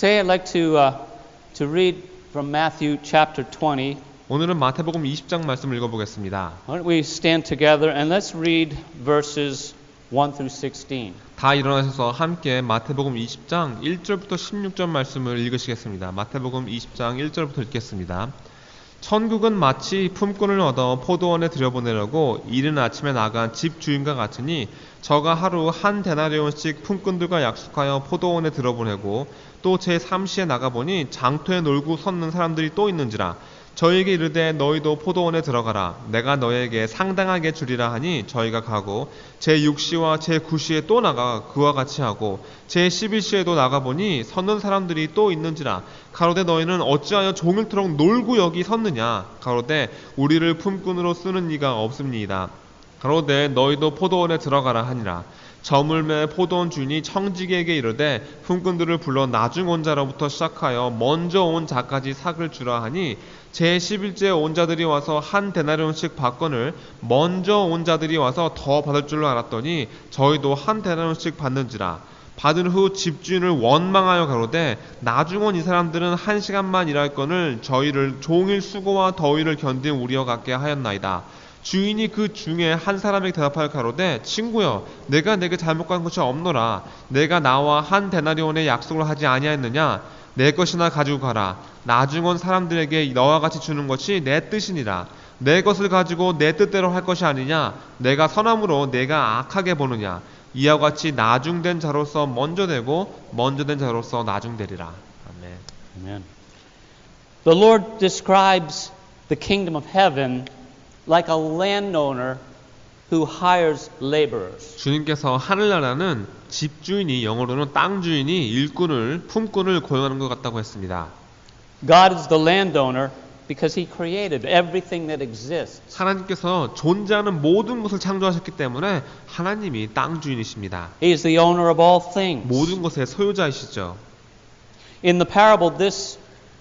Today I'd like to read from Matthew chapter 20. 오늘은 마태복음 20장 말씀을 읽어보겠습니다. Why don't we stand together and let's read verses 1 through 16. 다 일어나셔서 함께 마태복음 20장 1절부터 16절 말씀을 읽으시겠습니다. 마태복음 20장 1절부터 읽겠습니다. 천국은 마치 품꾼을 얻어 포도원에 들여보내려고 이른 아침에 나간 집주인과 같으니 저가 하루 한 데나리온씩 품꾼들과 약속하여 포도원에 들여보내고 또 제3시에 나가보니 장터에 놀고 섰는 사람들이 또 있는지라 저희에게 이르되 너희도 포도원에 들어가라 내가 너희에게 상당하게 주리라 하니 저희가 가고 제6시와 제9시에 또 나가 그와 같이 하고 제11시에도 나가보니 섰는 사람들이 또 있는지라 가로되 너희는 어찌하여 종일토록 놀고 여기 섰느냐 가로되 우리를 품꾼으로 쓰는 이가 없음니이다 가로되 너희도 포도원에 들어가라 하니라 저물매 포도원 주인이 청지기에게 이르되 품꾼들을 불러 나중 온 자로부터 시작하여 먼저 온 자까지 삭을 주라 하니 제11째 온 자들이 와서 한 데나리온씩 받거늘 먼저 온 자들이 와서 더 받을 줄로 알았더니 저희도 한 데나리온씩 받는지라 받은 후 집주인을 원망하여 가로되 나중 온 이 사람들은 1시간만 일할거늘 저희를 종일 수고와 더위를 견딘 우리와 같게 하였나이다. 주인이 그 중에 한 사람에게 대답하여 가로되 친구여 내가 내게 잘못한 것이 없노라 내가 나와 한 데나리온의 약속을 하지 아니하였느냐 내 것이나 가지고 가라 나중 온 사람들에게 너와 같이 주는 것이 내 뜻이니라 내 것을 가지고 내 뜻대로 할 것이 아니냐 내가 선함으로 내가 악하게 보느냐 이와 같이 나중된 자로서 먼저 되고 먼저 된 자로서 나중되리라. 아멘. Amen. The Lord describes the kingdom of heaven like a landowner who hires laborers. 주님께서 하늘나라는 집주인이 영어로는 땅 주인이 일꾼을 품꾼을 고용하는 것 같다고 했습니다. God is the landowner because He created everything that exists. 하나님께서 존재하는 모든 것을 창조하셨기 때문에 하나님이 땅 주인이십니다. He is the owner of all things. 모든 것의 소유자이시죠. In the parable, this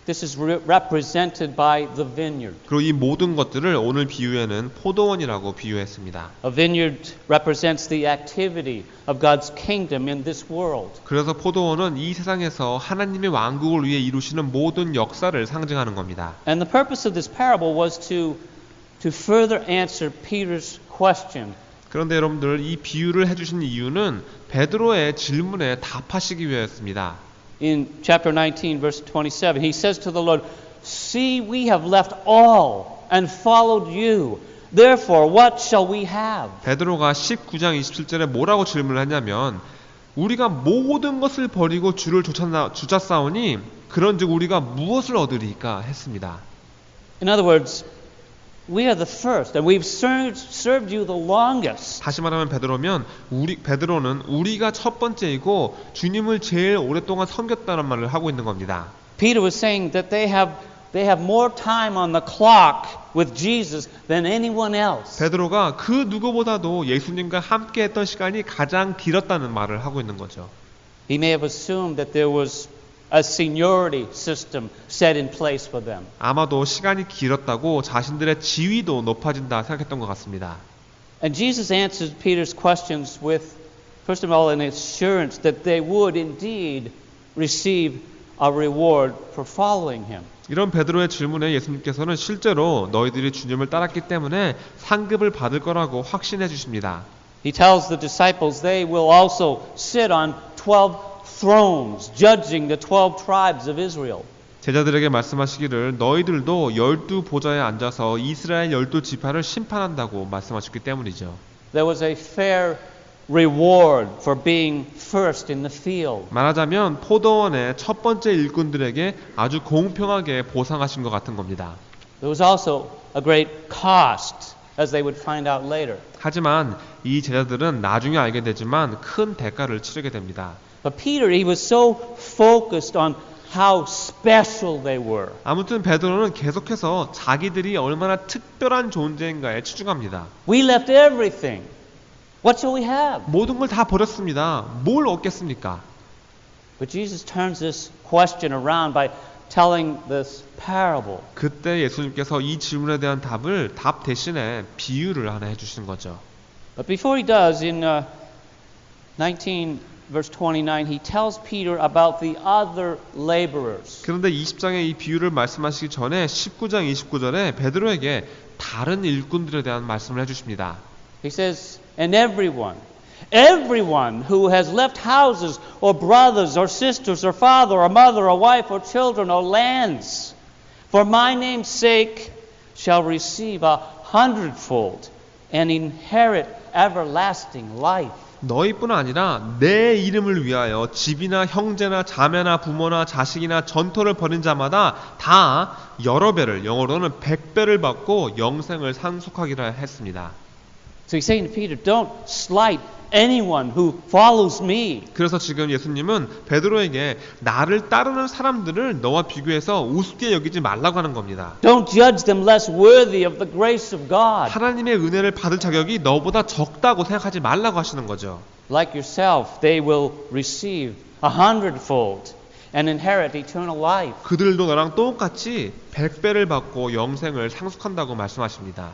is represented by the vineyard. 그리고 이 모든 것들을 오늘 비유에는 포도원이라고 비유했습니다. A vineyard represents the activity of God's kingdom in this world. 그래서 포도원은 이 세상에서 하나님의 왕국을 위해 이루시는 모든 역사를 상징하는 겁니다. And the purpose of this parable was to further answer Peter's question. 그런데 여러분들 이 비유를 해주신 이유는 베드로의 질문에 답하시기 위해였습니다. In chapter 19, verse 27, he says to the Lord, See, we have left all and followed you. Therefore, what shall we have? 베드로가 19장 27절에 뭐라고 질문을 하냐면 우리가 모든 것을 버리고 주를 쫓아싸우니 그런즉 우리가 무엇을 얻으리까 했습니다. In other words, we are the first, and we've served you the longest. 다시 말하면 베드로는 우리가 첫 번째이고 주님을 제일 오랫동안 섬겼다는 말을 하고 있는 겁니다. Peter was saying that they have more time on the clock with Jesus than anyone else. 베드로가 그 누구보다도 예수님과 함께했던 시간이 가장 길었다는 말을 하고 있는 거죠. He may have assumed that there was a seniority system set in place for them. 아마도 시간이 길었다고 자신들의 지위도 높아진다 생각했던 것 같습니다. And Jesus answered Peter's questions with, first of all, an assurance that they would indeed receive a reward for following Him. 이런 베드로의 질문에 예수님께서는 실제로 너희들이 주님을 따랐기 때문에 상급을 받을 거라고 확신해 주십니다. He tells the disciples they will also sit on 12 thrones, judging the 12 tribes of Israel. 제자들에게 말씀하시기를 너희들도 12보좌에 앉아서 이스라엘 12지파를 심판한다고 말씀하셨기 때문이죠. There was a fair reward for being first in the field. 말하자면 포도원의 첫 번째 일꾼들에게 아주 공평하게 보상하신 것 같은 겁니다. There was also a great cost, as they would find out later. 하지만 이 제자들은 나중에 알게 되지만 큰 대가를 치르게 됩니다. But Peter, he was so focused on how special they were. 아무튼 베드로는 계속해서 자기들이 얼마나 특별한 존재인가에 치중합니다. We left everything. What shall we have? 모든 걸 다 버렸습니다. 뭘 얻겠습니까? But Jesus turns this question around by telling this parable. 그때 예수님께서 이 질문에 대한 답 대신에 비유를 하나 해주신 거죠. But before he does, in 19 verse 29, he tells Peter about the other laborers. 그런데 20장의 이 비유를 말씀하시기 전에 19장 29절에 베드로에게 다른 일꾼들에 대한 말씀을 해주십니다. He says, and everyone who has left houses or brothers or sisters or father or mother or wife or children or lands for my name's sake shall receive 100-fold and inherit everlasting life. 너희뿐 아니라 내 이름을 위하여 집이나 형제나 자매나 부모나 자식이나 전토를 벌인 자마다 다 여러 배를, 영어로는 100배를 받고 영생을 상속하기로 했습니다. So he's saying to Peter, don't slight anyone who follows me. 그래서 지금 예수님은 베드로에게 나를 따르는 사람들을 너와 비교해서 우습게 여기지 말라고 하는 겁니다. Don't judge them less worthy of the grace of God. 하나님의 은혜를 받을 자격이 너보다 적다고 생각하지 말라고 하시는 거죠. Like yourself, they will receive 100-fold and inherit eternal life. 그들도 너랑 똑같이 100배를 받고 영생을 상속한다고 말씀하십니다.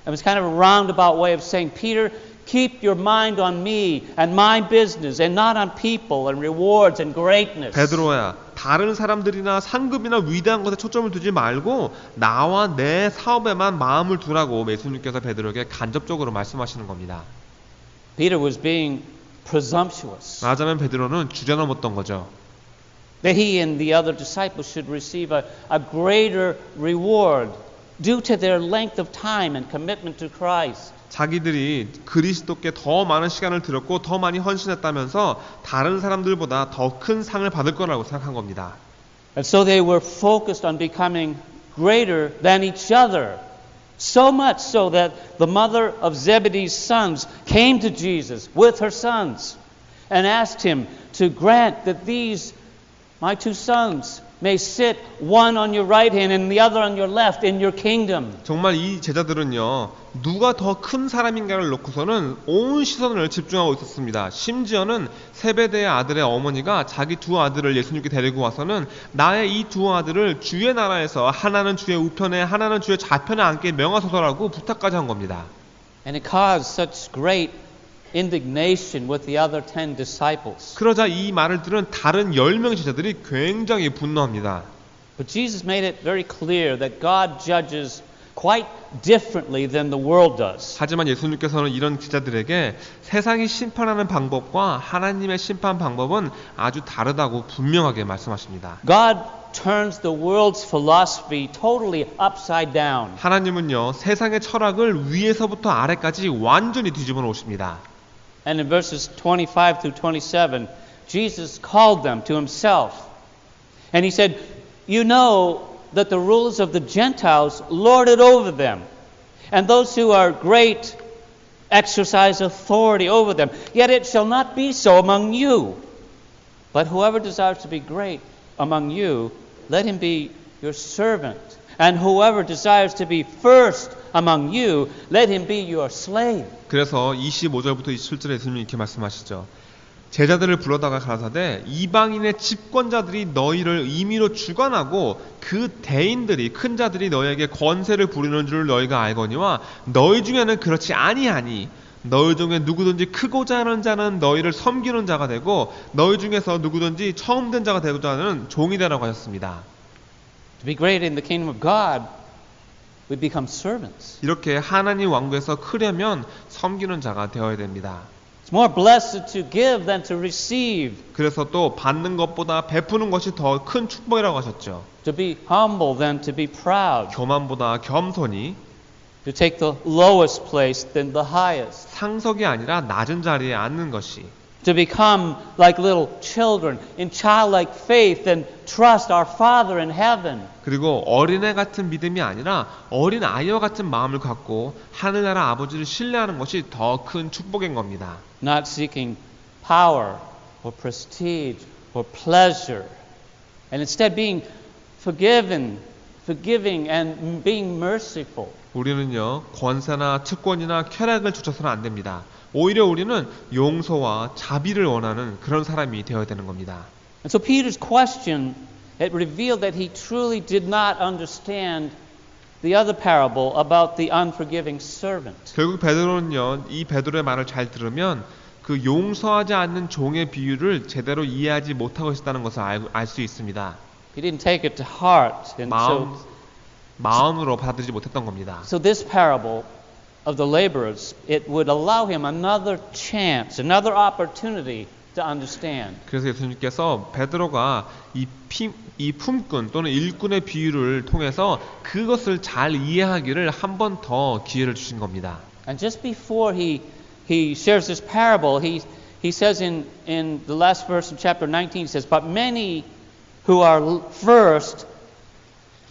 It was kind of a roundabout way of saying, Peter, keep your mind on me and my business and not on people and rewards and greatness. 베드로야, 다른 사람들이나 상급이나 위대한 것에 초점을 두지 말고 나와 내 사업에만 마음을 두라고 예수님께서 베드로에게 간접적으로 말씀하시는 겁니다. Peter was being presumptuous. 말하자면 베드로는 주저넘었던 거죠. That he and the other disciples should receive a greater reward due to their length of time and commitment to Christ. 자기들이 그리스도께 더 많은 시간을 들였고 더 많이 헌신했다면서 다른 사람들보다 더 큰 상을 받을 거라고 생각한 겁니다. And so they were focused on becoming greater than each other. So much so that the mother of Zebedee's sons came to Jesus with her sons and asked him to grant that these, my two sons, may sit one on your right hand and the other on your left in your kingdom. 정말 이 제자들은요, 누가 더 큰 사람인가를 놓고서는 온 시선을 집중하고 있었습니다. 심지어는 세베대의 아들의 어머니가 자기 두 아들을 예수님께 데리고 와서는 나의 이 두 아들을 주의 나라에서 하나는 주의 우편에 하나는 주의 좌편에 앉게 명하소서라고 부탁까지 한 겁니다. And it caused such great indignation with the other 10 disciples. 그러자 이 말을 들은 다른 10명의 제자들이 굉장히 분노합니다. But Jesus made it very clear that God judges quite differently than the world does. 하지만 예수님께서는 이런 제자들에게 세상이 심판하는 방법과 하나님의 심판 방법은 아주 다르다고 분명하게 말씀하십니다. God turns the world's philosophy totally upside down. 하나님은요, 세상의 철학을 위에서부터 아래까지 완전히 뒤집어 놓으십니다. And in verses 25 through 27, Jesus called them to himself. And he said, you know that the rulers of the Gentiles lord it over them, and those who are great exercise authority over them. Yet it shall not be so among you. But whoever desires to be great among you, let him be your servant. And whoever desires to be first among you, let him be your slave. 그래서 25절부터 27절에 예수님이 이렇게 말씀하시죠. 제자들을 불러다가 가라사대 이방인의 집권자들이 너희를 임의로 주관하고 그 대인들이 큰 자들이 너희에게 권세를 부리는 줄 너희가 알거니와 너희 중에는 그렇지 아니하니 너희 중에 누구든지 크고자 하는 자는 너희를 섬기는 자가 되고 너희 중에서 누구든지 처음 된 자가 되고자 하는 종이 되라고 하셨습니다. To be great in the kingdom of God, we become servants. 이렇게 하나님 왕국에서 크려면 섬기는 자가 되어야 됩니다. It's more blessed to give than to receive. 그래서 또 받는 것보다 베푸는 것이 더 큰 축복이라고 하셨죠. To be humble than to be proud. 교만보다 겸손히, To take the lowest place than the highest. 상석이 아니라 낮은 자리에 앉는 것이, To become like little children in childlike faith and trust our Father in heaven. 그리고 어린애 같은 믿음이 아니라 어린 아이와 같은 마음을 갖고 하늘나라 아버지를 신뢰하는 것이 더 큰 축복인 겁니다. Not seeking power or prestige or pleasure. And instead being forgiving and being merciful. 우리는요, 권세나 특권이나 쾌락을 쫓아서는 안 됩니다. 오히려 우리는 용서와 자비를 원하는 그런 사람이 되어야 되는 겁니다. And so Peter's question, it revealed that he truly did not understand the other parable about the unforgiving servant. 결국 베드로는요, 이 베드로의 말을 잘 들으면 그 용서하지 않는 종의 비유를 제대로 이해하지 못하고 있었다는 것을 알 수 있습니다. He didn't take it to heart. And 마음으로 받아들이지 못했던 겁니다. so this parable of the laborers, it would allow him another chance, another opportunity to understand. 그래서 예수님께서 베드로가 이 품꾼 또는 일꾼의 비유를 통해서 그것을 잘 이해하기를 한 번 더 기회를 주신 겁니다. And just before he shares this parable, he says in the last verse of chapter 19, he says, "But many who are first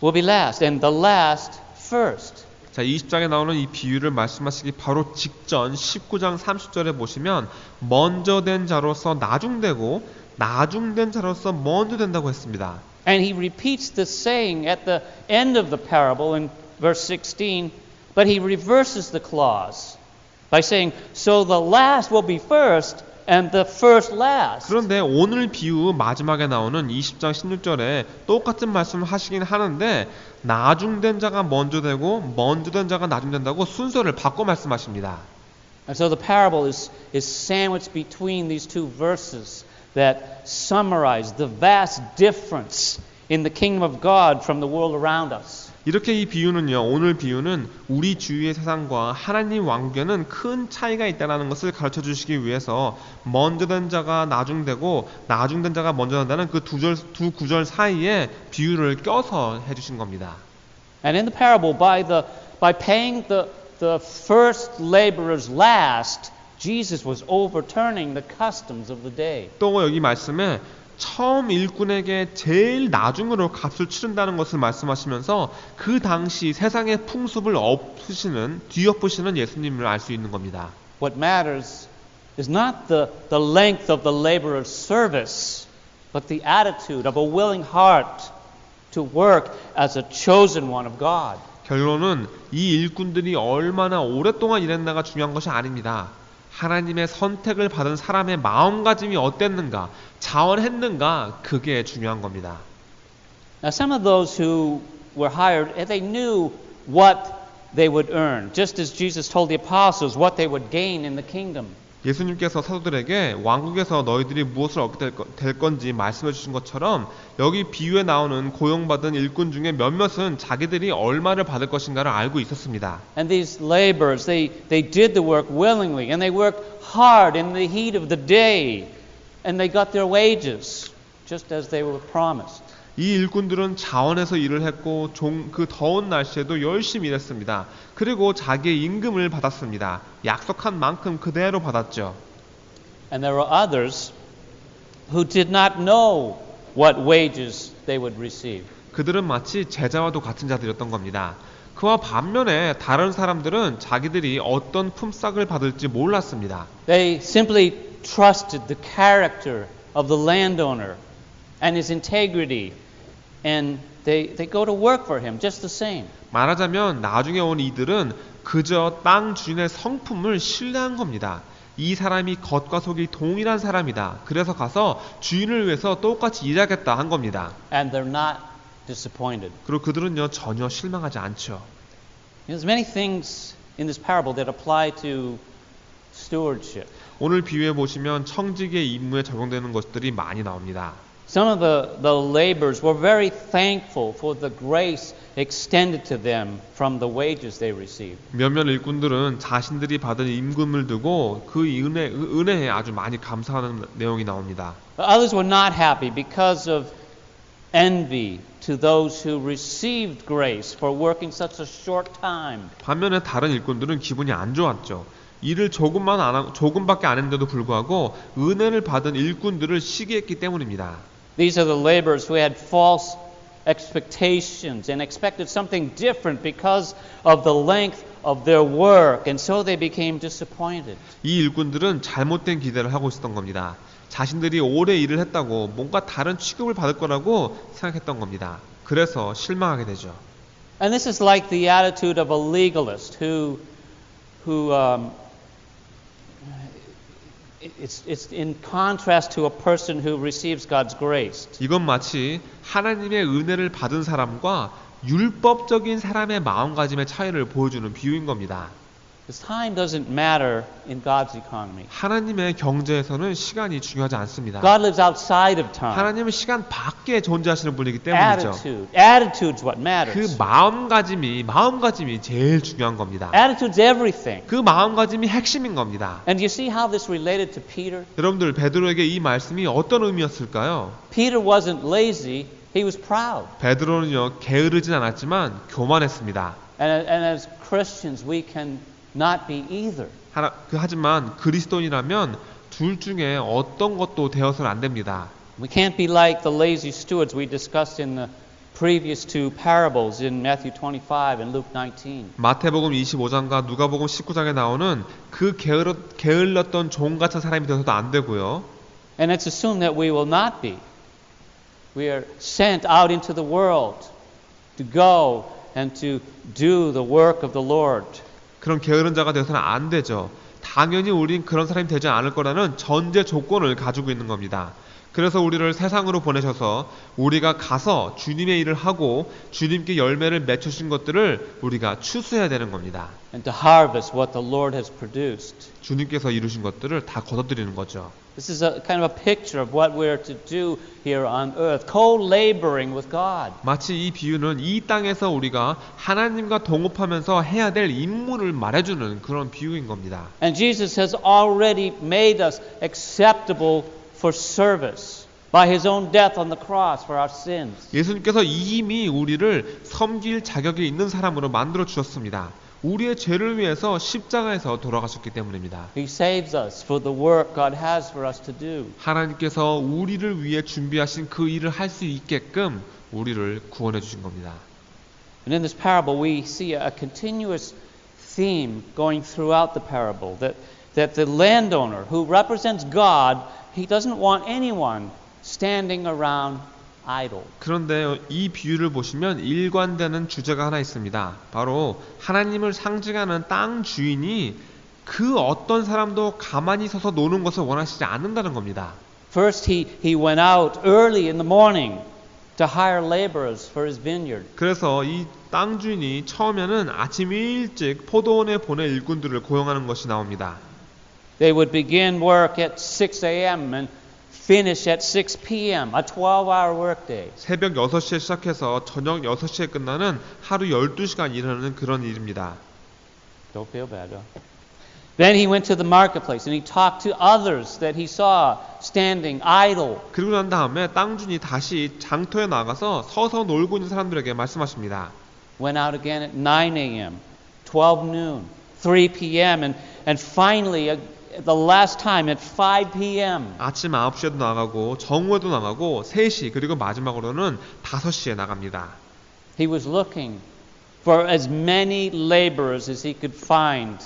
will be last, and the last first." 자, 20장에 나오는 이 비유를 말씀하시기 바로 직전 19장 30절에 보시면 먼저 된 자로서 나중되고 나중된 자로서 먼저 된다고 했습니다. And he repeats the saying at the end of the parable in verse 16, but he reverses the clause by saying, "So the last will be first and the first last." 그런데 오늘 비유 마지막에 나오는 20장 16절에 똑같은 말씀을 하시긴 하는데 나중된 자가 먼저 되고 먼저 된 자가 나중된다고 순서를 바꿔 말씀하십니다. And so the parable is sandwiched between these two verses that summarize the vast difference in the kingdom of God from the world around us. 이렇게 이 비유는요, 오늘 비유는 우리 주위의 세상과 하나님 왕국에는 큰 차이가 있다는 것을 가르쳐 주시기 위해서 먼저 된 자가 나중되고 나중된 자가 먼저 된다는 그 두 구절 사이에 비유를 껴서 해주신 겁니다. And in the parable, by paying the first laborers last, Jesus was overturning the customs of the day. 또 여기 말씀에 처음 일꾼에게 제일 나중으로 값을 치른다는 것을 말씀하시면서 그 당시 세상의 풍습을 뒤엎으시는 예수님을 알 수 있는 겁니다. What matters is not the length of the laborer's service, but the attitude of a willing heart to work as a chosen one of God. 결론은 이 일꾼들이 얼마나 오랫동안 일했나가 중요한 것이 아닙니다. 하나님의 선택을 받은 사람의 마음가짐이 어땠는가, 자원했는가, 그게 중요한 겁니다. Now, some of those who were hired, they knew what they would earn, just as Jesus told the apostles what they would gain in the kingdom. 예수님께서 사도들에게 왕국에서 너희들이 무엇을 얻게 될 건지 말씀해 주신 것처럼 여기 비유에 나오는 고용받은 일꾼 중에 몇몇은 자기들이 얼마를 받을 것인가를 알고 있었습니다. And these laborers, they did the work willingly, and they worked hard in the heat of the day, and they got their wages, just as they were promised. 이 일꾼들은 자원해서 일을 했고 그 더운 날씨에도 열심히 일했습니다. 그리고 자기의 임금을 받았습니다. 약속한 만큼 그대로 받았죠. And there were others who did not know what wages they would receive. 그들은 마치 제자와도 같은 자들이었던 겁니다. 그와 반면에 다른 사람들은 자기들이 어떤 품삯을 받을지 몰랐습니다. They simply trusted the character of the landowner and his integrity. And they go to work for him just the same. 말하자면 나중에 온 이들은 그저 땅 주인의 성품을 신뢰한 겁니다. 이 사람이 겉과 속이 동일한 사람이다. 그래서 가서 주인을 위해서 똑같이 일하겠다 한 겁니다. And they're not disappointed. 그리고 그들은요 전혀 실망하지 않죠. There's many things in this parable that apply to stewardship. 오늘 비유에 보시면 청지기의 임무에 적용되는 것들이 많이 나옵니다. Some of the laborers were very thankful for the grace extended to them from the wages they received. 몇몇 일꾼들은 자신들이 받은 임금을 두고 그 은혜에 아주 많이 감사하는 내용이 나옵니다. But others were not happy because of envy to those who received grace for working such a short time. 반면에 다른 일꾼들은 기분이 안 좋았죠. 일을 조금밖에 안 했는데도 불구하고 은혜를 받은 일꾼들을 시기했기 때문입니다. These are the laborers who had false expectations and expected something different because of the length of their work, and so they became disappointed. 이 일꾼들은 잘못된 기대를 하고 있었던 겁니다. 자신들이 오래 일을 했다고 뭔가 다른 취급을 받을 거라고 생각했던 겁니다. 그래서 실망하게 되죠. And this is like the attitude of a legalist who it's in contrast to a person who receives God's grace. 이건 마치 하나님의 은혜를 받은 사람과 율법적인 사람의 마음가짐의 차이를 보여주는 비유인 겁니다. Because time doesn't matter in God's economy. 하나님의 경제에서는 시간이 중요하지 않습니다. God lives outside of time. 하나님은 시간 밖에 존재하시는 분이기 때문이죠. Attitude's what matters. 그 마음가짐이 제일 중요한 겁니다. Attitude's everything. 그 마음가짐이 핵심인 겁니다. And do you see how this related to Peter? 여러분들, 베드로에게 이 말씀이 어떤 의미였을까요? Peter wasn't lazy, he was proud. 베드로는요, 게으르진 않았지만 교만했습니다. And as Christians, we can not be either. 하지만 그리스도인이라면 둘 중에 어떤 것도 되어서는 안 됩니다. We can't be like the lazy stewards we discussed in the previous two parables in Matthew 25 and Luke 19. 마태복음 25장과 누가복음 19장에 나오는 그 게을렀던 종 같은 사람이 되어서도 안 되고요. And it's assumed that we will not be. We are sent out into the world to go and to do the work of the Lord. 그런 게으른 자가 되어서는 안 되죠. 당연히 우린 그런 사람이 되지 않을 거라는 전제 조건을 가지고 있는 겁니다. 그래서 우리를 세상으로 보내셔서 우리가 가서 주님의 일을 하고 주님께 열매를 맺으신 것들을 우리가 추수해야 되는 겁니다. And to harvest what the Lord has produced. 주님께서 이루신 것들을 다 거둬들이는 거죠. This is a kind of a picture of what we're to do here on earth, co-laboring with God. 마치 이 비유는 이 땅에서 우리가 하나님과 동업하면서 해야 될 임무를 말해주는 그런 비유인 겁니다. And Jesus has already made us acceptable for service by His own death on the cross for our sins. 예수님께서 이미 우리를 섬길 자격이 있는 사람으로 만들어 주셨습니다. 우리의 죄를 위해서 십자가에서 돌아가셨기 때문입니다. He saves us for the work God has for us to do. 하나님께서 우리를 위해 준비하신 그 일을 할 수 있게끔 우리를 구원해 주신 겁니다. And in this parable we see a continuous theme going throughout the parable that the landowner who represents God, he doesn't want anyone standing around idle. 그런데 이 비유를 보시면 일관되는 주제가 하나 있습니다. 바로 하나님을 상징하는 땅 주인이 그 어떤 사람도 가만히 서서 노는 것을 원하시지 않는다는 겁니다. First he went out early in the morning to hire laborers for his vineyard. 그래서 이 땅 주인이 처음에는 아침 일찍 포도원에 보낼 일꾼들을 고용하는 것이 나옵니다. They would begin work at 6 a.m. and finish at 6 p.m. a 12-hour workday. 새벽 6시에 시작해서 저녁 6시에 끝나는 하루 12시간 일하는 그런 일입니다. Don't feel bad, though. Then he went to the marketplace and he talked to others that he saw standing idle. 그리고 난 다음에 땅 주인이 다시 장터에 나가서 서서 놀고 있는 사람들에게 말씀하십니다. Went out again at 9 a.m., 12 noon, 3 p.m. and finally the last time at 5 p.m. 아침 9시에도 나가고 정오에도 나가고 3시 그리고 마지막으로는 5시에 나갑니다. He was looking for as many laborers as he could find.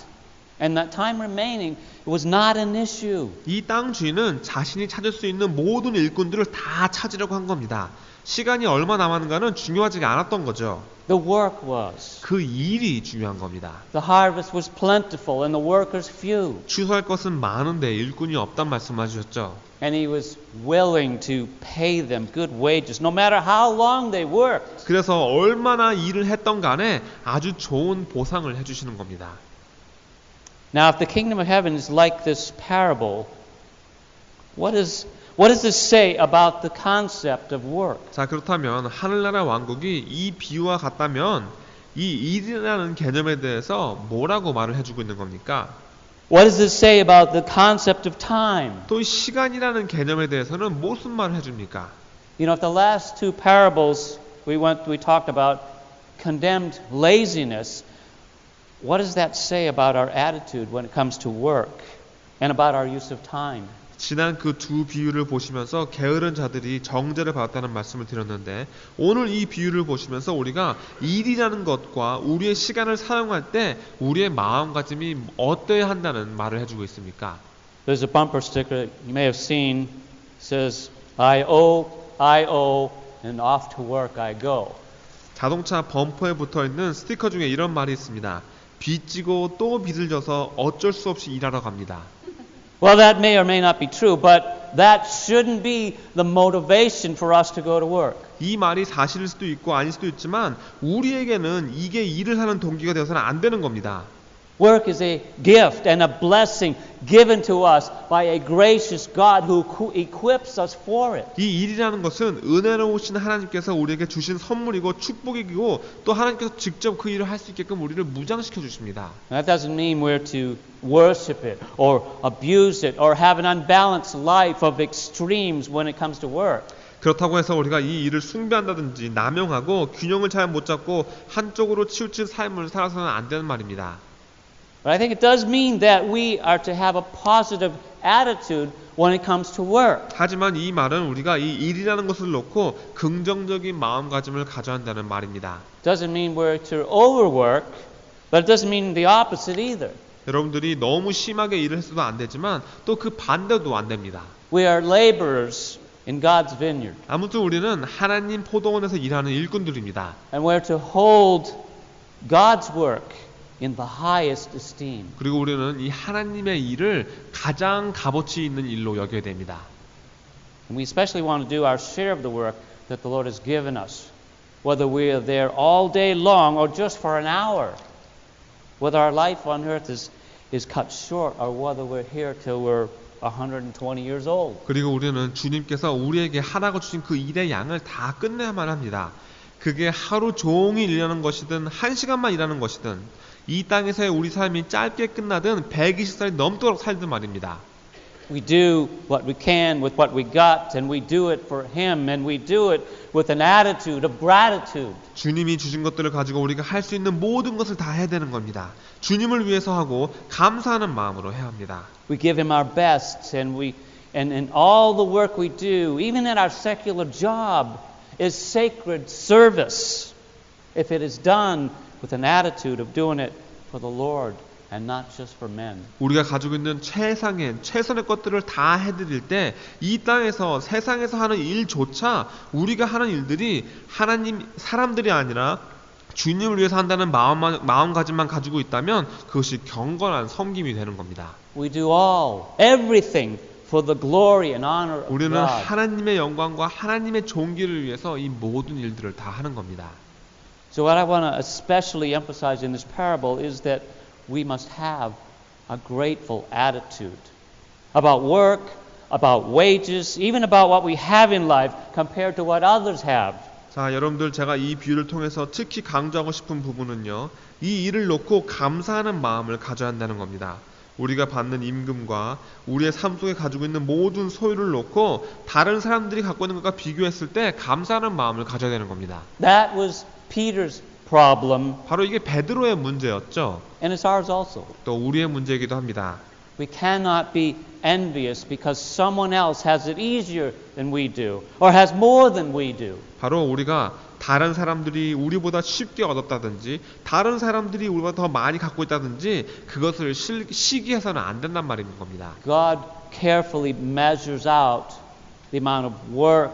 And that time remaining was not an issue. 이 땅 주인은 자신이 찾을 수 있는 모든 일꾼들을 다 찾으려고 한 겁니다. 시간이 얼마 남았는가는 중요하지 않았던 거죠. The work was. 그 일이 중요한 겁니다. The harvest was plentiful and the workers few. 추수할 것은 많은데 일꾼이 없단 말씀하셨죠. And he was willing to pay them good wages, no matter how long they worked. 그래서 얼마나 일을 했던 간에 아주 좋은 보상을 해주시는 겁니다. Now, if the kingdom of heaven is like this parable, what does this say about the concept of work? 자, 그렇다면 하늘나라 왕국이 이 비유와 같다면 이 일이라는 개념에 대해서 뭐라고 말을 해주고 있는 겁니까? What does it say about the concept of time? 또 시간이라는 개념에 대해서는 무슨 말을 해줍니까? You know, if the last two parables we talked about condemned laziness, what does that say about our attitude when it comes to work and about our use of time? 지난 그 두 비유를 보시면서 게으른 자들이 정죄를 받았다는 말씀을 드렸는데 오늘 이 비유를 보시면서 우리가 일이라는 것과 우리의 시간을 사용할 때 우리의 마음가짐이 어때야 한다는 말을 해주고 있습니까? There's a bumper sticker you may have seen. It says, I owe, and off to work I go. 자동차 범퍼에 붙어있는 스티커 중에 이런 말이 있습니다. 빚지고 또 빚을 져서 어쩔 수 없이 일하러 갑니다. Well, that may or may not be true, but that shouldn't be the motivation for us to go to work. 이 말이 사실일 수도 있고 아닐 수도 있지만 우리에게는 이게 일을 하는 동기가 되어서는 안 되는 겁니다. Work is a gift and a blessing given to us by a gracious God who equips us for it. 이 일이라는 것은 은혜로우신 하나님께서 우리에게 주신 선물이고 축복이고 또 하나님께서 직접 그 일을 할 수 있게끔 우리를 무장시켜 주십니다. That doesn't mean we're to worship it or abuse it or have an unbalanced life of extremes when it comes to work. 그렇다고 해서 우리가 이 일을 숭배한다든지 남용하고 균형을 잘 못 잡고 한쪽으로 치우친 삶을 살아서는 안 되는 말입니다. But I think it does mean that we are to have a positive attitude when it comes to work. 하지만 이 말은 우리가 이 일이라는 것을 놓고 긍정적인 마음가짐을 가져야 한다는 말입니다. Doesn't mean we're to overwork, but it doesn't mean the opposite either. 여러분들이 너무 심하게 일을 했어도 안 되지만 또 그 반대도 안 됩니다. We are laborers in God's vineyard. 아무튼 우리는 하나님 포도원에서 일하는 일꾼들입니다. And we're to hold God's work in the highest esteem. 그리고 우리는 이 하나님의 일을 가장 값어치 있는 일로 여겨야 됩니다. And we especially want to do our share of the work that the Lord has given us, whether we are there all day long or just for an hour, whether our life on earth is cut short or whether we're here till we're 120 years old. 그리고 우리는 주님께서 우리에게 하라고 주신 그 일의 양을 다 끝내야만 합니다. 그게 하루 종일 일하는 것이든 1시간만 일하는 것이든 이 땅에서의 우리 삶이 짧게 끝나든 120살이 넘도록 살든 말입니다. We do what we can with what we got, and we do it for Him, and we do it with an attitude of gratitude. 주님이 주신 것들을 가지고 우리가 할 수 있는 모든 것을 다 해야 되는 겁니다. 주님을 위해서 하고 감사하는 마음으로 해야 합니다. We give Him our best, and all the work we do, even at our secular job, is sacred service if it is done with an attitude of doing it for the Lord and not just for men. 우리가 가지고 있는 최선의 것들을 다 해드릴 때 이 땅에서 세상에서 하는 일조차 우리가 하는 일들이 하나님 사람들이 아니라 주님을 위해서 한다는 마음가짐만 가지고 있다면 그것이 경건한 섬김이 되는 겁니다. We do everything for the glory and honor of 우리는 God. 하나님의 영광과 하나님의 존귀를 위해서 이 모든 일들을 다 하는 겁니다. So what I want to especially emphasize in this parable is that we must have a grateful attitude about work, about wages, even about what we have in life compared to what others have. 자, 여러분들 제가 이 비유를 통해서 특히 강조하고 싶은 부분은요. 이 일을 놓고 감사하는 마음을 가져야 한다는 겁니다. 우리가 받는 임금과 우리의 삶 속에 가지고 있는 모든 소유를 놓고 다른 사람들이 갖고 있는 것과 비교했을 때 감사하는 마음을 가져야 되는 겁니다. That was Peter's problem. 바로 이게 베드로의 문제였죠. And it's ours also. 또 우리의 문제이기도 합니다. We cannot be envious because someone else has it easier than we do or has more than we do. 바로 우리가 다른 사람들이 우리보다 쉽게 얻었다든지 다른 사람들이 우리보다 더 많이 갖고 있다든지 그것을 시기해서는 안 된단 말인 겁니다. God carefully measures out the amount of work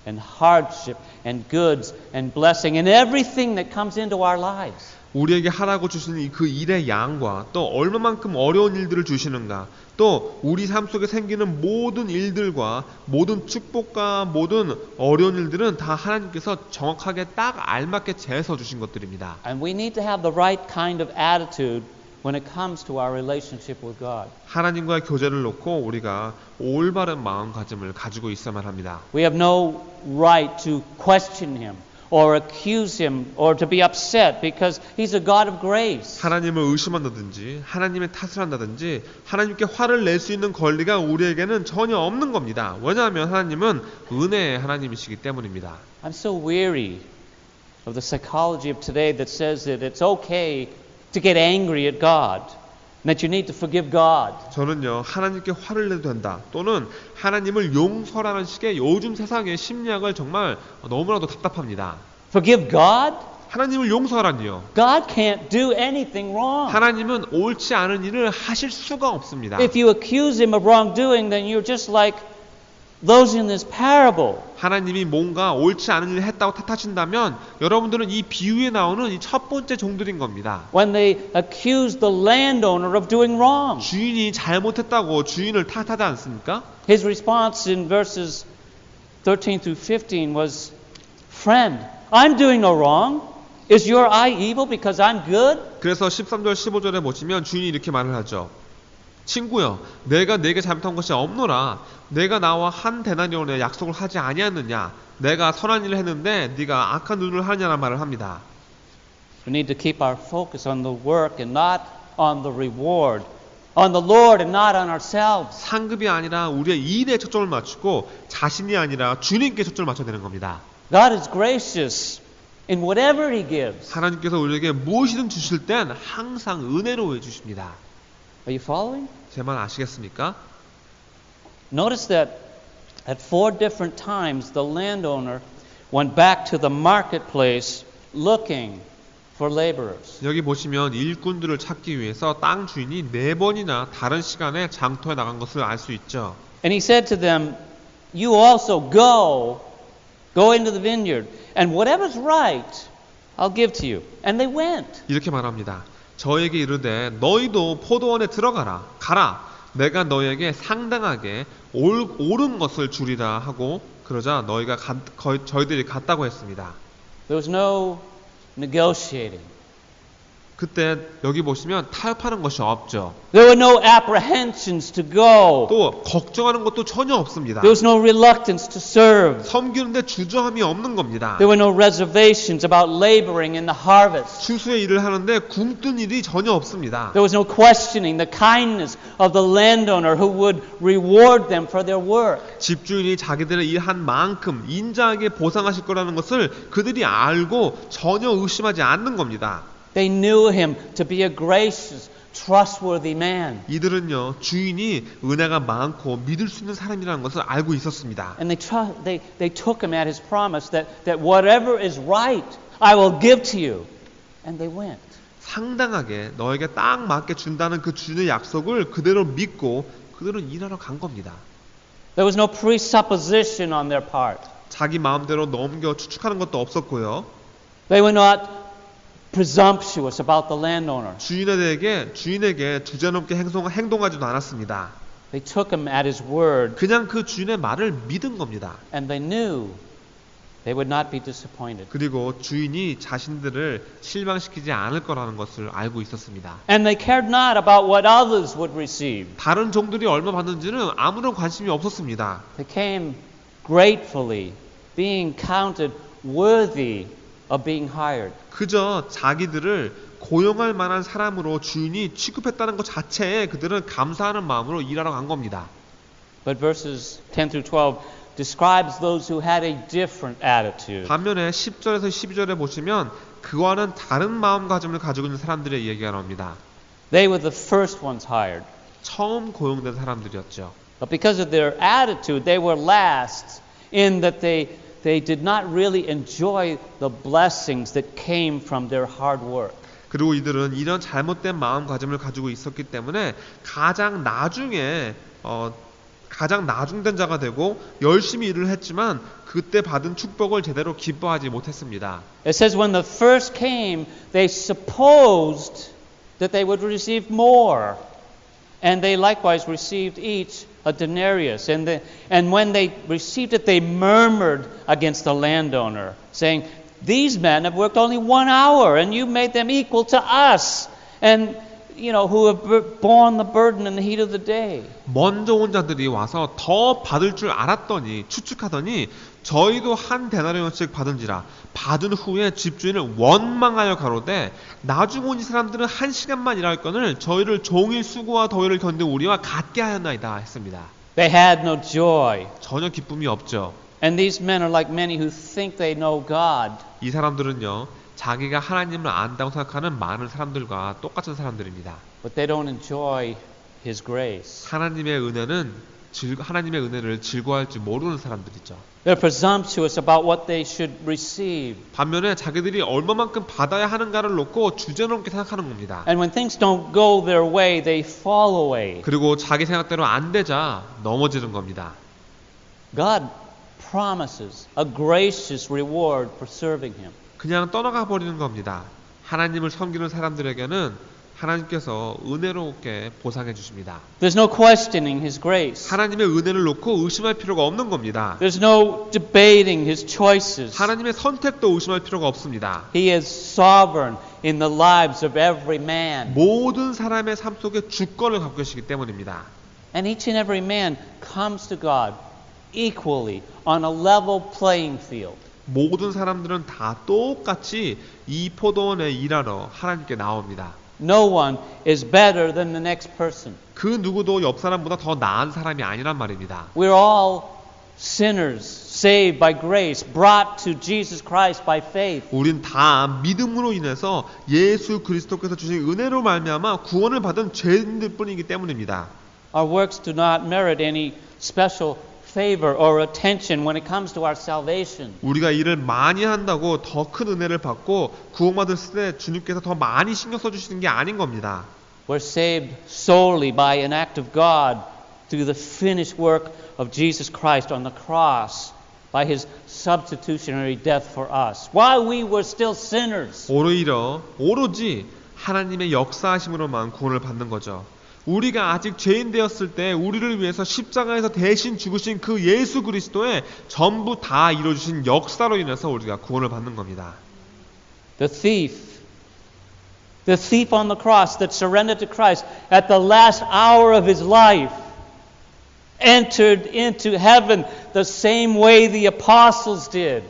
and hardship and goods and blessing and everything that comes into our lives. 우리에게 하라고 주시는 그 일의 양과 또 얼마만큼 어려운 일들을 주시는가 또 우리 삶 속에 생기는 모든 일들과 모든 축복과 모든 어려운 일들은 다 하나님께서 정확하게 딱 알맞게 재서 주신 것들입니다. And we need to have the right kind of attitude when it comes to our relationship with God. 하나님과의 교제를 놓고 우리가 올바른 마음가짐을 가지고 있어야만 합니다. We have no right to question Him or accuse Him or to be upset because He's a God of grace. 하나님을 의심한다든지 하나님의 탓을 한다든지 하나님께 화를 낼 수 있는 권리가 우리에게는 전혀 없는 겁니다. 왜냐하면 하나님은 은혜의 하나님이시기 때문입니다. I'm so weary of the psychology of today that says that it's okay to get angry at God. That you need to forgive God. 저는요 하나님께 화를 내도 된다 또는 하나님을 용서라는 식의 요즘 세상의 심리학을 정말 너무나도 답답합니다. Forgive God? 하나님을 용서하라니요. God can't do anything wrong. 하나님은 옳지 않은 일을 하실 수가 없습니다. If you accuse Him of wrongdoing, then you're just like those in this parable. 하나님이 뭔가 옳지 않은 일을 했다고 탓하신다면 여러분들은 이 비유에 나오는 이 첫 번째 종들인 겁니다. When they accused the landowner of doing wrong. 주인이 잘못했다고 주인을 탓하지 않습니까? His response in verses 13 through 15 was, Friend, I'm doing no wrong. Is your eye evil because I'm good? 그래서 13절 15절에 보시면 주인이 이렇게 말을 하죠. 친구여, 내가 네게 잘못한 것이 없노라. 내가 나와 한 데나리온의 약속을 하지 아니하느냐. 내가 선한 일을 했는데 네가 악한 눈을 하느냐는 말을 합니다. We need to keep our focus on the work and not on the reward. On the Lord and not on ourselves. 상급이 아니라 우리의 일에 초점을 맞추고 자신이 아니라 주님께 초점을 맞춰야 되는 겁니다. God is gracious in whatever He gives. 하나님께서 우리에게 무엇이든 주실 땐 항상 은혜로 해주십니다. Are you following? 제 말 아시겠습니까? Notice that at 4 different times the landowner went back to the marketplace looking for laborers. 여기 보시면 일꾼들을 찾기 위해서 땅 주인이 4번이나 다른 시간에 장터에 나간 것을 알 수 있죠. And he said to them, you also go into the vineyard, and whatever's right, I'll give to you. And they went. 이렇게 말합니다. 저에게 이르되 너희도 포도원에 들어가라. 가라. 내가 너희에게 상당하게 옳은 것을 주리라 하고 그러자 저희들이 갔다고 했습니다. There was no negotiating. 그때 여기 보시면 타협하는 것이 없죠. There were no apprehensions to go. 또 걱정하는 것도 전혀 없습니다. There was no reluctance to serve. 섬기는데 주저함이 없는 겁니다. There were no reservations about laboring in the harvest. 추수의 일을 하는데 굶뜬 일이 전혀 없습니다. There was no questioning the kindness of the landowner who would reward them for their work. 집주인이 자기들의 일한 만큼 인자하게 보상하실 거라는 것을 그들이 알고 전혀 의심하지 않는 겁니다. They knew him to be a gracious, trustworthy man. 이들은요 주인이 은혜가 많고 믿을 수 있는 사람이라는 것을 알고 있었습니다. And they took him at his promise that whatever is right, I will give to you. And they went. 상당하게 너에게 딱 맞게 준다는 그 주인의 약속을 그대로 믿고 그들은 일하러 간 겁니다. There was no presupposition on their part. 자기 마음대로 넘겨 추측하는 것도 없었고요. They were not presumptuous about the landowner. 주인에게 주제넘게 행동하지도 않았습니다. They took him at his word. 그냥 그 주인의 말을 믿은 겁니다. And they knew they would not be disappointed. 그리고 주인이 자신들을 실망시키지 않을 거라는 것을 알고 있었습니다. And they cared not about what others would receive. 다른 종들이 얼마 받는지는 아무런 관심이 없었습니다. They came gratefully, being counted worthy of being hired. 그저 자기들을 고용할 만한 사람으로 주인이 취급했다는 것 자체에 그들은 감사하는 마음으로 일하러 간 겁니다. But verses 10 through 12 describes those who had a different attitude. 반면에 10절에서 12절에 보시면 그와는 다른 마음가짐을 가지고 있는 사람들의 이야기가 나옵니다. They were the first ones hired. 처음 고용된 사람들이었죠. But because of their attitude, they were last in that they did not really enjoy the blessings that came from their hard work. 그리고 이들은 이런 잘못된 마음가짐을 가지고 있었기 때문에 가장 나중된 자가 되고 열심히 일을 했지만 그때 받은 축복을 제대로 기뻐하지 못했습니다. It says when the first came, they supposed that they would receive more. And they likewise received each a denarius. And when they received it, they murmured against the landowner, saying, these men have worked only 1 hour, and you made them equal to us, and who have borne the burden in the heat of the day. 먼저 온 자들이 와서 더 받을 줄 알았더니 추측하더니 저희도 한 데나리온씩 받은지라 받은 후에 집주인을 원망하여 가로되 나중 온 이 사람들은 1시간만 일할 거늘 저희를 종일 수고와 더위를 견딘 우리와 같게 하였나이다 했습니다. They had no joy. 전혀 기쁨이 없죠. And these men are like many who think they know God. 이 사람들은요 자기가 하나님을 안다고 생각하는 많은 사람들과 똑같은 사람들입니다. But they don't enjoy His grace. 하나님의 은혜를 즐거워할 줄 모르는 사람들이죠. They're presumptuous about what they should receive. 반면에 자기들이 얼마만큼 받아야 하는가를 놓고 주제넘게 생각하는 겁니다. And when things don't go their way, they fall away. 그리고 자기 생각대로 안 되자 넘어지는 겁니다. God promises a gracious reward for serving Him. 그냥 떠나가 버리는 겁니다. 하나님을 섬기는 사람들에게는 하나님께서 은혜롭게 보상해 주십니다. There's no questioning His grace. 하나님의 은혜를 놓고 의심할 필요가 없는 겁니다. There's no debating His choices. 하나님의 선택도 의심할 필요가 없습니다. He is sovereign in the lives of every man. 모든 사람의 삶 속에 주권을 갖고 계시기 때문입니다. And each and every man comes to God equally on a level playing field. 모든 사람들은 다 똑같이 이 포도원에 일하러 하나님께 나옵니다. No one is better than the next person. 그 누구도 옆 사람보다 더 나은 사람이 아니란 말입니다. We're all sinners saved by grace, brought to Jesus Christ by faith. 우린 다 믿음으로 인해서 예수 그리스도께서 주신 은혜로 말미암아 구원을 받은 죄인들 뿐이기 때문입니다. Our works do not merit any special favor or attention when it comes to our salvation. 우리가 일을 많이 한다고 더 큰 은혜를 받고 구원받을 때 주님께서 더 많이 신경 써주시는 게 아닌 겁니다. We're saved solely by an act of God through the finished work of Jesus Christ on the cross by His substitutionary death for us. While we were still sinners. 오로지 하나님의 역사하심으로만 구원을 받는 거죠. 우리가 아직 죄인 되었을 때 우리를 위해서 십자가에서 대신 죽으신 그 예수 그리스도의 전부 다 이루어주신 역사로 인해서 우리가 구원을 받는 겁니다. The thief on the cross that surrendered to Christ at the last hour of his life entered into heaven the same way the apostles did,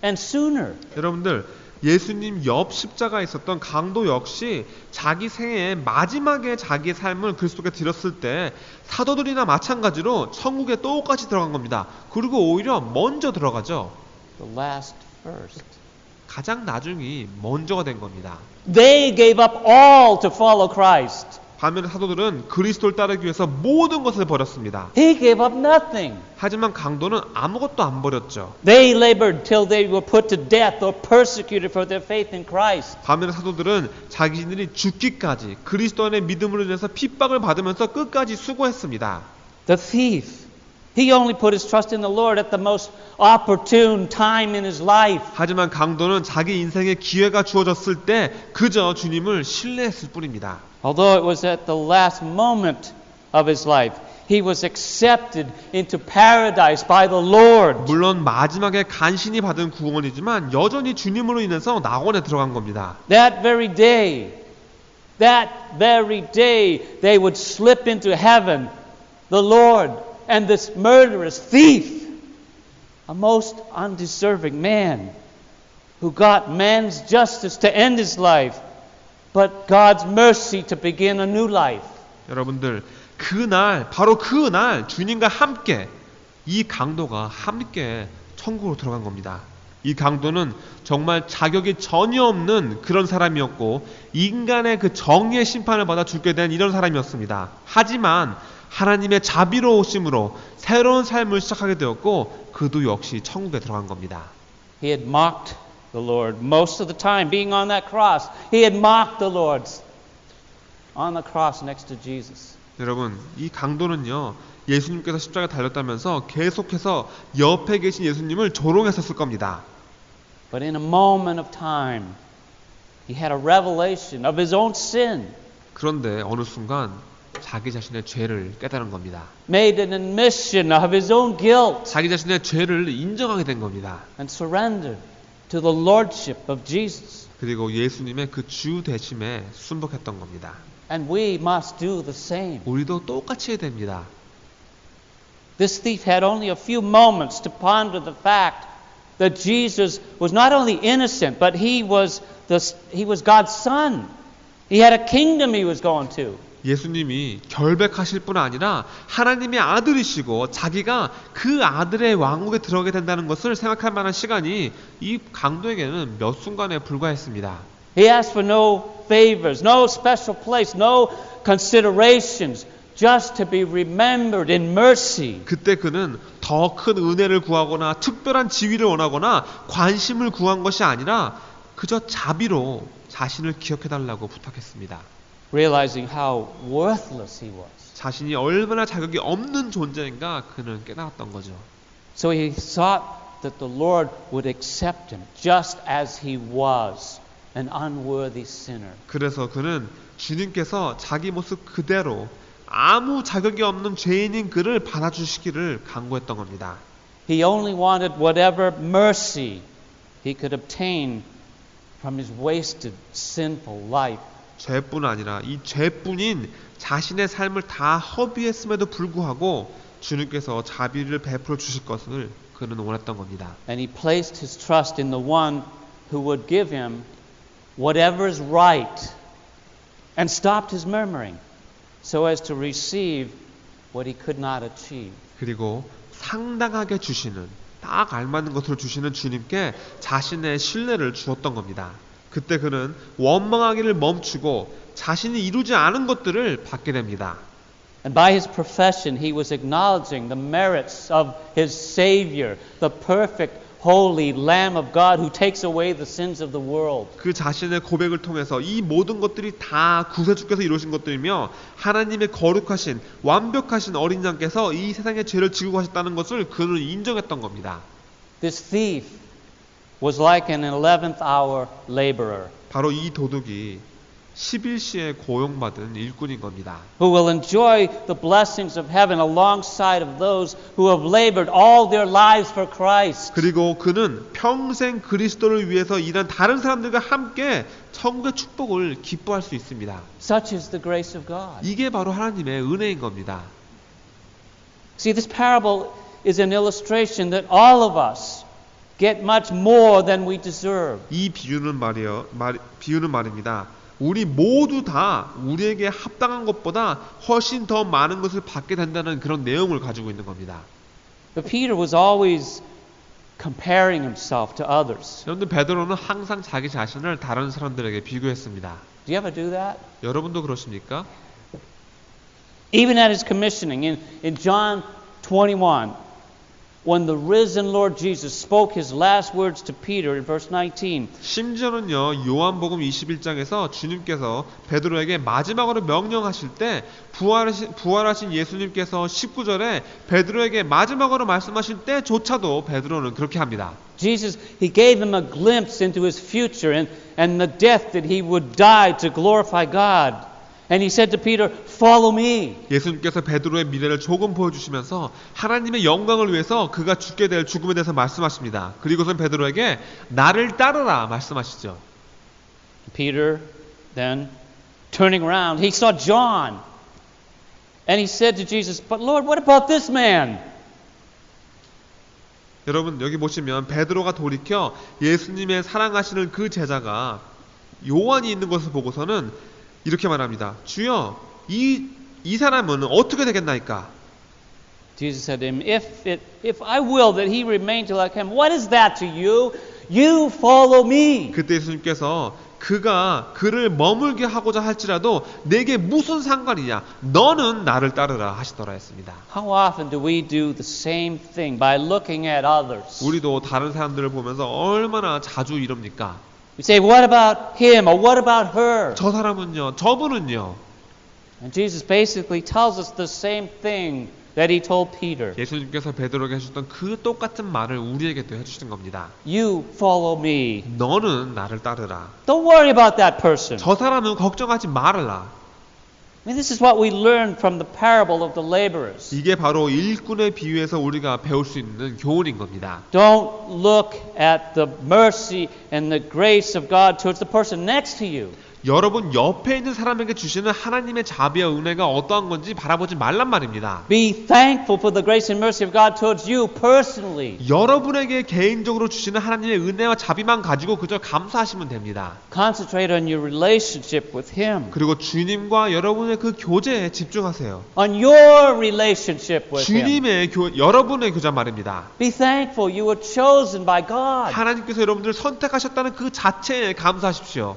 and sooner. 여러분들, 예수님 옆 십자가에 있었던 강도 역시 자기 생애의 마지막에 자기의 삶을 그리스도께 드렸을 때 사도들이나 마찬가지로 천국에 똑같이 들어간 겁니다. 그리고 오히려 먼저 들어가죠. The last first. 가장 나중이 먼저가 된 겁니다. They gave up all to follow Christ. 반면에 사도들은 그리스도를 따르기 위해서 모든 것을 버렸습니다. He gave up nothing. 하지만 강도는 아무것도 안 버렸죠. They labored till they were put to death or persecuted for their faith in Christ. 반면에 사도들은 자기들이 죽기까지 그리스도 안의 믿음으로 인해서 핍박을 받으면서 끝까지 수고했습니다. The thief, he only put his trust in the Lord at the most opportune time in his life. 하지만 강도는 자기 인생에 기회가 주어졌을 때 그저 주님을 신뢰했을 뿐입니다. Although it was at the last moment of his life, he was accepted into paradise by the Lord. 물론 마지막에 간신히 받은 구원이지만 여전히 주님으로 인해서 낙원에 들어간 겁니다. That very day, they would slip into heaven, the Lord and this murderous thief, a most undeserving man who got man's justice to end his life, but God's mercy to begin a new life. 여러분들, 바로 그날 주님과 함께 이 강도가 함께 천국으로 들어간 겁니다. 이 강도는 정말 자격이 전혀 없는 그런 사람이었고 인간의 그 정의의 심판을 받아 죽게 된 이런 사람이었습니다. 하지만 하나님의 자비로우심으로 새로운 삶을 시작하게 되었고 그도 역시 천국에 들어간 겁니다. He had mocked the Lord most of the time being on that cross. He had mocked the Lord on the cross next to Jesus. 여러분, 이 강도는요, 예수님께서 십자가에 달렸다면서 계속해서 옆에 계신 예수님을 조롱했었을 겁니다. But in a moment of time, he had a revelation of his own sin. 그런데 어느 순간 자기 자신의 죄를 깨달은 겁니다. Made an admission of his own guilt. 자기 자신의 죄를 인정하게 된 겁니다. And surrendered to the lordship of Jesus. 그리고 예수님의 그 주 되심에 순복했던 겁니다. And we must do the same. 우리도 똑같이 해야 됩니다. This thief had only a few moments to ponder the fact that Jesus was not only innocent, but he was God's son. He had a kingdom he was going to. 예수님이 결백하실 뿐 아니라 하나님의 아들이시고 자기가 그 아들의 왕국에 들어가게 된다는 것을 생각할 만한 시간이 이 강도에게는 몇 순간에 불과했습니다. He asked for no favors, no special place, no considerations, just to be remembered in mercy. 그때 그는 더 큰 은혜를 구하거나 특별한 지위를 원하거나 관심을 구한 것이 아니라 그저 자비로 자신을 기억해달라고 부탁했습니다. Realizing how worthless he was. 자신이 얼마나 자격이 없는 존재인가 그는 깨달았던 거죠. So he sought that the Lord would accept him just as he was an unworthy sinner. 그래서 그는 주님께서 자기 모습 그대로 아무 자격이 없는 죄인인 그를 받아주시기를 간구했던 겁니다. He only wanted whatever mercy he could obtain from his wasted, sinful life. 죄뿐 아니라 이 죄뿐인 자신의 삶을 다 허비했음에도 불구하고 주님께서 자비를 베풀어 주실 것을 그는 원했던 겁니다. And he placed his trust in the one who would give him whatever is right and stopped his murmuring so as to receive what he could not achieve. 그리고 상당하게 주시는, 딱 알맞는 것으로 주시는 주님께 자신의 신뢰를 주었던 겁니다. 그때 그는 원망하기를 멈추고 자신이 이루지 않은 것들을 받게 됩니다. And by his profession, he was acknowledging the merits of his Savior, the perfect, holy Lamb of God who takes away the sins of the world. 그 자신의 고백을 통해서 이 모든 것들이 다 구세주께서 이루신 것들이며 하나님의 거룩하신 완벽하신 어린 양께서 이 세상의 죄를 지고 가셨다는 것을 그는 인정했던 겁니다. This thief was like an 11th hour laborer 바로 이 도둑이 11시에 고용받은 일꾼인 겁니다. who will enjoy the blessings of heaven alongside of those who have labored all their lives for Christ. 그리고 그는 평생 그리스도를 위해서 일한 다른 사람들과 함께 천국의 축복을 기뻐할 수 있습니다. Such is the grace of God. 이게 바로 하나님의 은혜인 겁니다. See, this parable is an illustration that all of us get much more than we deserve. 이 비유는 말입니다. 우리 모두 다 우리에게 합당한 것보다 훨씬 더 많은 것을 받게 된다는 그런 내용을 가지고 있는 겁니다. But Peter was always comparing himself to others. 여러분들 베드로는 항상 자기 자신을 다른 사람들에게 비교했습니다. Do you ever do that? 여러분도 그러십니까? Even at his commissioning in John 21, when the risen Lord Jesus spoke his last words to Peter in verse 19. 심지어는요, 요한복음 21장에서 주님께서 베드로에게 마지막으로 명령하실 때 부활하신 예수님께서 19절에 베드로에게 마지막으로 말씀하실 때조차도 베드로는 그렇게 합니다. Jesus, he gave him a glimpse into his future and the death that he would die to glorify God. And he said to Peter, "Follow me." 예수님께서 베드로의 미래를 조금 보여주시면서 하나님의 영광을 위해서 그가 죽게 될 죽음에 대해서 말씀하십니다. 그리고선 베드로에게 나를 따르라 말씀하시죠. Peter then, turning around, he saw John. And he said to Jesus, "But Lord, what about this man?" 여러분 여기 보시면 베드로가 돌이켜 예수님의 사랑하시는 그 제자가 요한이 있는 것을 보고서는 이렇게 말합니다. 주여, 이 사람은 어떻게 되겠나이까? Jesus said to him, If I will that he remain till I come, what is that to you? You follow me. 그때 예수님께서 그가 그를 머물게 하고자 할지라도 내게 무슨 상관이냐? 너는 나를 따르라 하시더라 했습니다. How often do we do the same thing by looking at others? 우리도 다른 사람들을 보면서 얼마나 자주 이럽니까? We say, what about him or what about her? 저 사람은요, 저분은요. And Jesus basically tells us the same thing that he told Peter. 예수님께서 베드로에게 해주셨던 그 똑같은 말을 우리에게도 해주시는 겁니다. You follow me. 너는 나를 따르라. Don't worry about that person. 저 사람은 걱정하지 말아라. I mean, this is what we learned from the parable of the laborers. 이게 바로 일꾼의 비유에서 우리가 배울 수 있는 교훈인 겁니다. Don't look at the mercy and the grace of God towards the person next to you. 여러분 옆에 있는 사람에게 주시는 하나님의 자비와 은혜가 어떠한 건지 바라보지 말란 말입니다. Be thankful for the grace and mercy of God towards you personally. 여러분에게 개인적으로 주시는 하나님의 은혜와 자비만 가지고 그저 감사하시면 됩니다. Concentrate on your relationship with Him. 그리고 주님과 여러분의 그 교제에 집중하세요. On your relationship with Him. 주님의 여러분의 교제 말입니다. Be thankful you were chosen by God. 하나님께서 여러분들을 선택하셨다는 그 자체에 감사하십시오.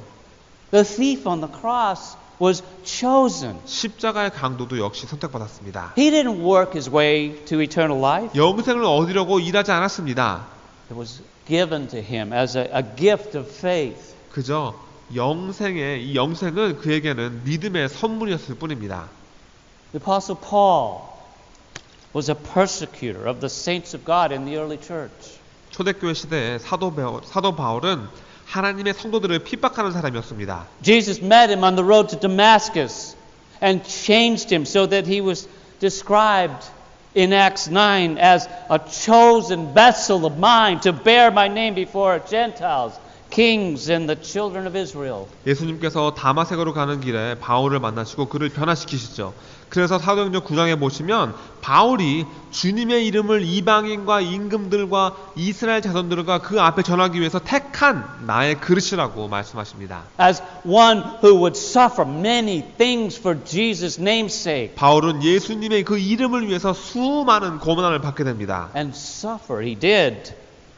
The thief on the cross was chosen. 십자가의 강도도 역시 선택받았습니다. He didn't work his way to eternal life. 영생을 얻으려고 일하지 않았습니다. It was given to him as a gift of faith. 그저 이 영생은 그에게는 믿음의 선물이었을 뿐입니다. The Apostle Paul was a persecutor of the saints of God in the early church. 초대교회 시대에 사도 바울은 하나님의 성도들을 핍박하는 사람이었습니다. Jesus met him on the road to Damascus and changed him so that he was described in Acts 9 as a chosen vessel of mine to bear my name before Gentiles, kings, and the children of Israel. 예수님께서 다마색으로 가는 길에 바울을 만나시고 그를 변화시키시죠. 그래서 사도행전 9장에 보시면 바울이 주님의 이름을 이방인과 임금들과 이스라엘 자손들과 그 앞에 전하기 위해서 택한 나의 그릇이라고 말씀하십니다. As one who would suffer many things for Jesus' name's sake. 바울은 예수님의 그 이름을 위해서 수많은 고난을 받게 됩니다. And suffer he did,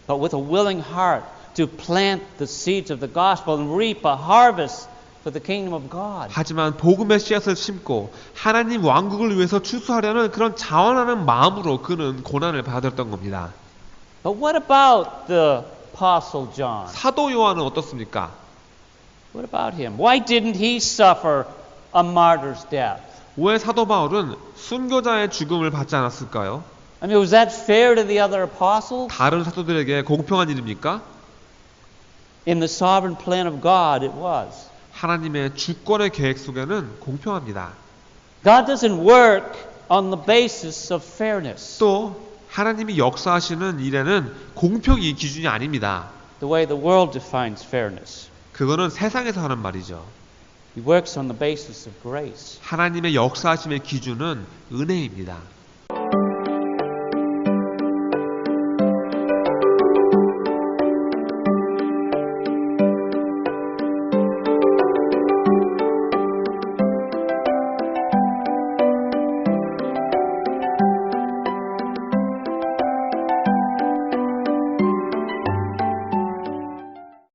but with a willing heart to plant the seeds of the gospel and reap a harvest for the kingdom of God. 하지만 복음의 씨앗을 심고 하나님 왕국을 위해서 추수하려는 그런 자원하는 마음으로 그는 고난을 받았던 겁니다. But what about the Apostle John? 사도 요한은 어떻습니까? What about him? Why didn't he suffer a martyr's death? 왜 사도 바울은 순교자의 죽음을 받지 않았을까요? I mean, was that fair to the other apostles? 다른 사도들에게 공평한 일입니까? In the sovereign plan of God, it was. 하나님의 주권의 계획 속에는 공평합니다. God doesn't work on the basis of fairness. 또 하나님이 역사하시는 일에는 공평이 기준이 아닙니다. The way the world defines fairness. 그거는 세상에서 하는 말이죠. He works on the basis of grace. 하나님의 역사하심의 기준은 은혜입니다.